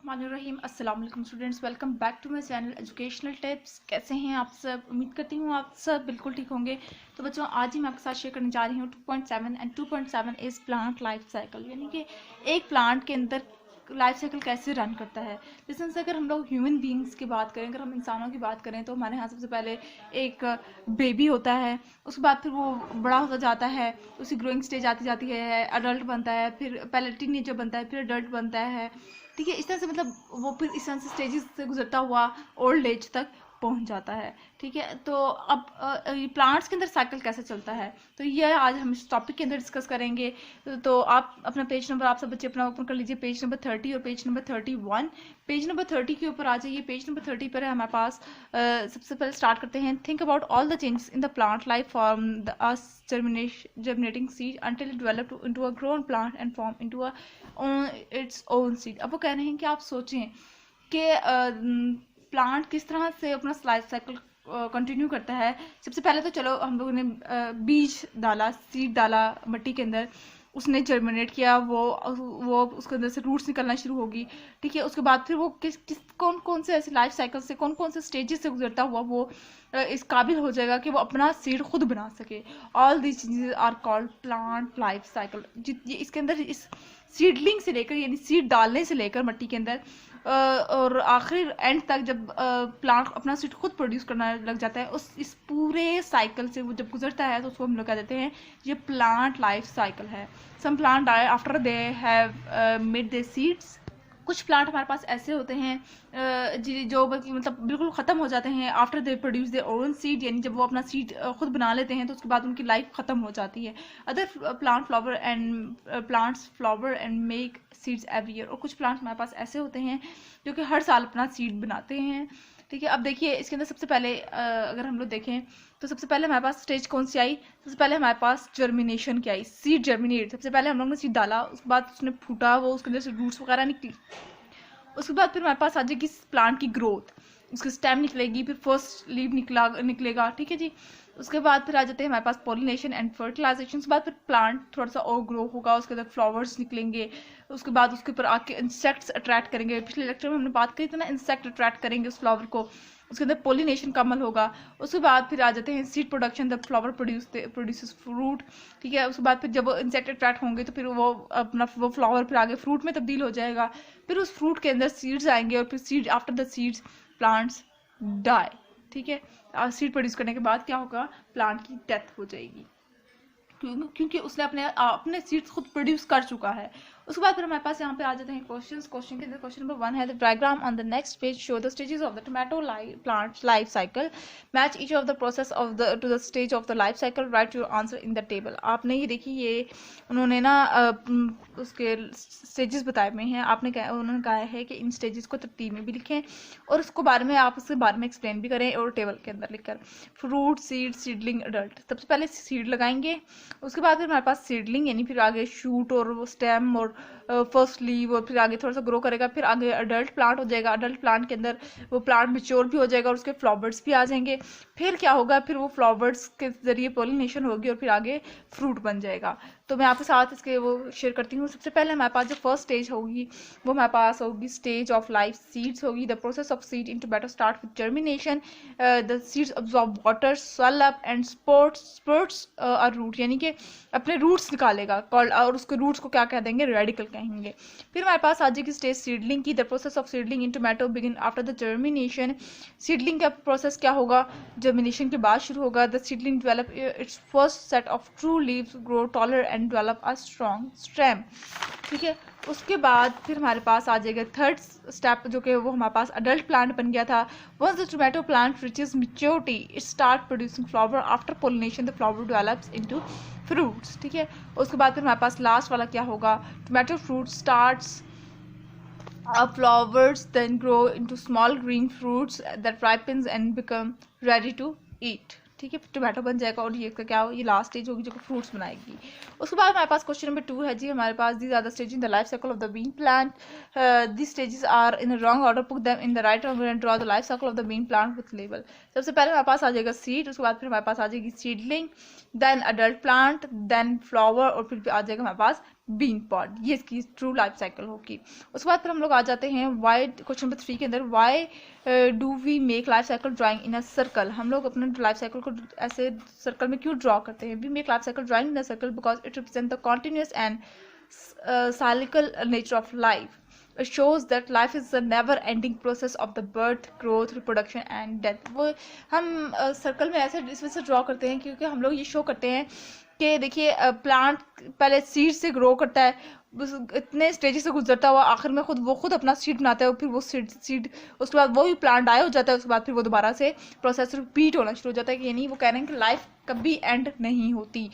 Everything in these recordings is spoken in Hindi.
रहीम अस्सलाम वालेकुम students, welcome back to my channel educational tips. कैसे हैं आप सब? उम्मीद करती हूँ आप सब बिल्कुल ठीक होंगे। तो बच्चों, आज ही मैं आपके साथ शेयर करने जा रही हूँ 2.7 and 2.7 is plant life cycle, यानी कि एक प्लांट के अंदर लाइफ साइकिल कैसे रन करता है। जैसे अगर हम लोग ह्यूमन बींग्स की बात करें, अगर हम इंसानों की बात करें, तो हमारे यहाँ सबसे पहले एक बेबी होता है, उसके बाद फिर वो बड़ा होता जाता है, उसकी ग्रोइंग स्टेज आती जाती है, अडल्ट बनता है, फिर पहले टीनेजर बनता है, फिर अडल्ट बनता है। ठीक है, इस तरह से मतलब वो फिर इस तरह से स्टेजेस से गुजरता हुआ ओल्ड एज तक पहुंच जाता है। ठीक है, तो अब प्लांट्स के अंदर साइकिल कैसे चलता है, तो ये आज हम इस टॉपिक के अंदर डिस्कस करेंगे। तो आप अपना पेज नंबर, आप सब बच्चे अपना ओपन कर लीजिए, पेज नंबर 30 और पेज नंबर 31। पेज नंबर 30 के ऊपर आ जाइए। पेज नंबर 30 पर है हमारे पास। सबसे पहले स्टार्ट करते हैं। Think about all the changes in the plant life from the germinating seed until it developed into a grown plant and form into its own seed। अब वो कह रहे हैं कि आप सोचें कि प्लांट किस तरह से अपना लाइफ साइकिल कंटिन्यू करता है। सबसे पहले तो चलो हम लोगों ने बीज डाला, सीड डाला मिट्टी के अंदर, उसने जर्मिनेट किया, वो उसके अंदर से रूट्स निकलना शुरू होगी। ठीक है, उसके बाद फिर वो कौन कौन से ऐसे लाइफ साइकिल से, कौन कौन से स्टेजेस से गुजरता हुआ वो इस काबिल हो जाएगा कि वो अपना सीड खुद बना सके। All these changes are called plant life cycle. इसके अंदर इस सीडलिंग से लेकर, यानी सीड डालने से लेकर मिट्टी के अंदर और आखिर एंड तक जब प्लांट अपना सीड खुद प्रोड्यूस करना लग जाता है, उस इस पूरे साइकिल से वो जब गुजरता है, तो उसको हम लोग कह देते हैं ये प्लांट लाइफ साइकिल है। Some plant die after they have made their seeds. कुछ प्लांट हमारे पास ऐसे होते हैं जो मतलब बिल्कुल ख़त्म हो जाते हैं after they produce their own seed, यानी जब वो अपना सीड खुद बना लेते हैं तो उसके बाद उनकी लाइफ ख़त्म हो जाती है। Other plants flower and make seeds every year. और कुछ प्लांट्स हमारे पास ऐसे होते हैं जो कि हर साल अपना सीड बनाते हैं। ठीक है, अब देखिए इसके अंदर सबसे पहले अगर हम लोग देखें तो सबसे पहले हमारे पास स्टेज कौन सी आई? सबसे पहले हमारे पास जर्मिनेशन की आई, सीड जर्मिनेट। सबसे पहले हम लोग ने सीड डाला, उसके बाद उसने फूटा, वो उसके अंदर से रूट्स वगैरह निकली। उसके बाद फिर हमारे पास आ जाएगी प्लांट की ग्रोथ, उसकी स्टेम निकलेगी, फिर फर्स्ट लीव निकलेगा। ठीक है जी, उसके बाद फिर आ जाते हैं हमारे पास पॉलिनेशन एंड फर्टिलाइजेशन। उसके बाद फिर प्लांट थोड़ा सा और ग्रो होगा, उसके अंदर फ्लावर्स निकलेंगे, उसके बाद उसके ऊपर आके इंसेक्ट्स अट्रैक्ट करेंगे। पिछले लेक्चर में हमने बात करी थी ना, इंसेक्ट अट्रैक्ट करेंगे उस फ्लावर को, उसके अंदर पोलिनेशन का अमल होगा। उसके बाद फिर आ जाते हैं seed production, the flower produces fruit. ठीक है, उसके बाद फिर जब इंसेक्ट अट्रैक्ट होंगे तो फिर वो अपना वो फ्लावर फिर आगे फ्रूट में तब्दील हो जाएगा। फिर उस फ्रूट के अंदर सीड्स आएंगे और फिर seed after the seeds plants die. ठीक है, सीड प्रोड्यूस करने के बाद क्या होगा? प्लांट की डेथ हो जाएगी, क्योंकि उसने अपने सीड्स खुद प्रोड्यूस कर चुका है। उसके बाद फिर हमारे पास यहाँ पे आ जाते हैं क्वेश्चंस। क्वेश्चन के अंदर क्वेश्चन नंबर 1 है, the diagram on the next page show the stages of the tomato plant life cycle, match each of the process of the two the stage of the life cycle, right your answer in the table. आपने ये देखिए, ये उन्होंने ना उसके स्टेजेस बताए हुए हैं। उन्होंने कहा है कि इन स्टेजेस को तरतीब में भी लिखें और उसको बारे में आप उसके बारे में एक्सप्लेन भी करें और टेबल के अंदर लिखकर। Fruit, seed, seedling, adult. सबसे पहले सीड लगाएंगे, उसके बाद फिर हमारे पास सीडलिंग, यानी फिर आगे शूट और स्टेम और फर्स्ट लीव, और फिर आगे थोड़ा सा ग्रो करेगा, फिर आगे अडल्ट प्लांट हो जाएगा। अडल्ट प्लांट के अंदर वो प्लांट मैच्योर भी हो जाएगा और उसके फ्लावर्स भी आ जाएंगे। फिर क्या होगा? फिर वो फ्लावर्स के जरिए पॉलिनेशन होगी और फिर आगे फ्रूट बन जाएगा। तो मैं आपके साथ इसके वो शेयर करती हूँ। सबसे पहले हमारे पास जो फर्स्ट स्टेज होगी वो हमारे पास होगी स्टेज ऑफ लाइफ सीड्स होगी। The process of seed in tomato start with germination, the seeds absorb water, swell up and sprouts are root, यानी कि अपने रूट्स निकालेगा, और उसके रूट्स को क्या कह देंगे? रेडिकल कहेंगे। फिर हमारे पास आ जाएगी स्टेज सीडलिंग की। The process of seedling in tomato begin after the germination. Seedling का प्रोसेस क्या होगा? जर्मिनेशन के बाद शुरू होगा। The seedling develop it's first set of true leaves, grow taller and develop a strong stem. ठीक है, उसके बाद फिर हमारे पास आ जाएगा थर्ड स्टेप, जो कि वो हमारे पास अडल्ट प्लांट बन गया था। Once the tomato plant reaches maturity, it start producing flower. After pollination the flower develops into fruits. ठीक है, उसके बाद फिर हमारे पास लास्ट वाला क्या होगा? Tomato fruit starts flowers, then grow into small green fruits that ripens and become ready to eat। ठीक है, टोमेटो बन जाएगा और ये क्या हो? ये लास्ट स्टेज होगी जो कि फ्रूट्स बनाएगी। उसके बाद हमारे पास क्वेश्चन नंबर 2 है जी हमारे पास, these are the stage in the life cycle of the bean plant, this stages are in wrong order, put them in the right order and draw the life cycle of the bean plant with label. सबसे पहले हमारे पास आ जाएगा सीड, उसके बाद फिर हमारे पास आ जाएगी seedling, then adult plant, then flower और फिर आ जाएगा हमारे पास बीन पॉड, ये इसकी ट्रू लाइफ साइकिल होगी। उसके बाद फिर हम लोग आ जाते हैं वाई, क्वेश्चन नंबर 3 के अंदर, why do we make life cycle drawing in a circle. हम लोग अपने लाइफ साइकिल को ऐसे सर्कल में क्यों ड्रॉ करते हैं? We make life cycle drawing in a circle because it represent the continuous and cyclical nature of life. It shows that life is a never ending process of the birth, growth, reproduction and death. वो हम सर्कल में ऐसे इस वजह से ड्रॉ करते हैं क्योंकि हम लोग ये शो करते हैं कि देखिए प्लांट पहले सीड से ग्रो करता है, इतने स्टेजेस से गुजरता हुआ आखिर में खुद अपना सीड बनाता है, फिर वो सीड उसके बाद वो भी प्लांट आया हो जाता है, उसके बाद फिर वो दोबारा से प्रोसेस रिपीट होना शुरू हो जाता है। कि यानी वो कह रहे हैं कि लाइफ कभी एंड नहीं होती,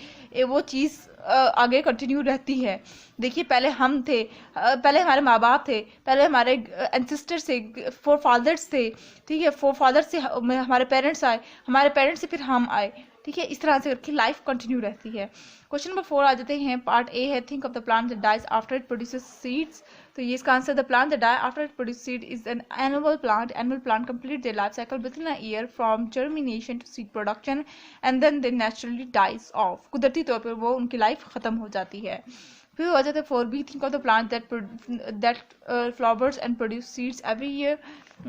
वो चीज़ आगे कंटिन्यू रहती है। देखिए पहले हम थे, पहले हमारे माँ बाप थे, पहले हमारे एंसेस्टर्स थे, फोर फादर्स थे, ठीक है, फोर फादर्स से हमारे पेरेंट्स आए, हमारे पेरेंट्स से फिर हम आए, ठीक है, इस तरह से करके लाइफ कंटिन्यू रहती है। क्वेश्चन नंबर 4 आ जाते हैं, पार्ट ए है, think of the plant that dies after it produces seeds. तो ये इसका answer, the plant that die after it produce seed is an annual plant. Annual plant complete their life cycle within a year from germination to seed production and then they naturally dies off. कुदरती तौर पर वो उनकी लाइफ खत्म हो जाती है। फिर हो जाता है 4b, think of the plant that flowers and produce seeds every year.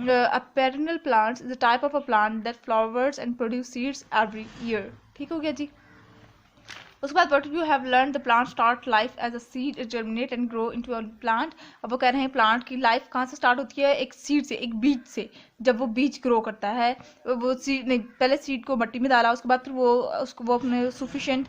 A perennial plant is a type of a plant that flowers and produce seeds every year. ठीक हो गया जी। उसके बाद what you have learned, the plant start life as a seed, it germinate and grow into a plant. अब वो कह रहे हैं प्लांट की लाइफ कहाँ से स्टार्ट होती है? एक सीड से, एक बीज से। जब वो बीज ग्रो करता है, वो सीड नहीं, पहले सीड को मिट्टी में डाला, उसके बाद फिर वो अपने सफिशिएंट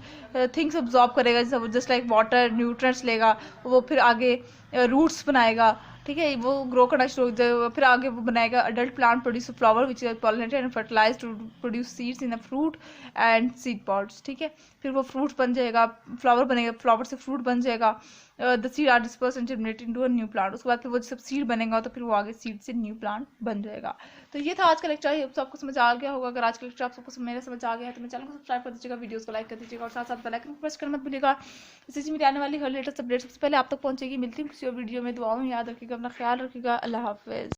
थिंग्स अब्जॉर्ब करेगा, जस्ट लाइक वाटर, न्यूट्रिएंट्स लेगा, वो फिर आगे रूट्स बनाएगा, ठीक है, वो ग्रो करना शुरू, फिर आगे वो बनाएगा adult plant, produce flower which is pollinated and fertilized to produce seeds in a fruit and seed pods, ठीक है, फिर वो फ्रूट बन जाएगा, फ्लावर बनेगा, फ्लावर से फ्रूट बन जाएगा, the seed are dispersed and germinated into a new plant. उसके बाद फिर वो जब सीड बनेगा तो फिर वो आगे सीड से न्यू प्लांट बन जाएगा। तो ये था आज का लेक्चर, तो आपको समझ आ गया होगा। अगर आज का लेक्चर आपको मेरा समझ आ गया है तो मेरे चैनल को सब्सक्राइब कर दीजिएगा, वीडियोस को लाइक कर दीजिएगा और साथ साथ बेल आइकन प्रेस करना मत भूलिएगा। इसी मेरी आने वाली हर लेटेस्ट अपडेट सबसे पहले आप तक पहुंचेगी। मिलती हूँ किसी और वीडियो में, दुआओं में याद रखिएगा, अपना ख्याल रखिएगा। अल्लाह हाफिज़।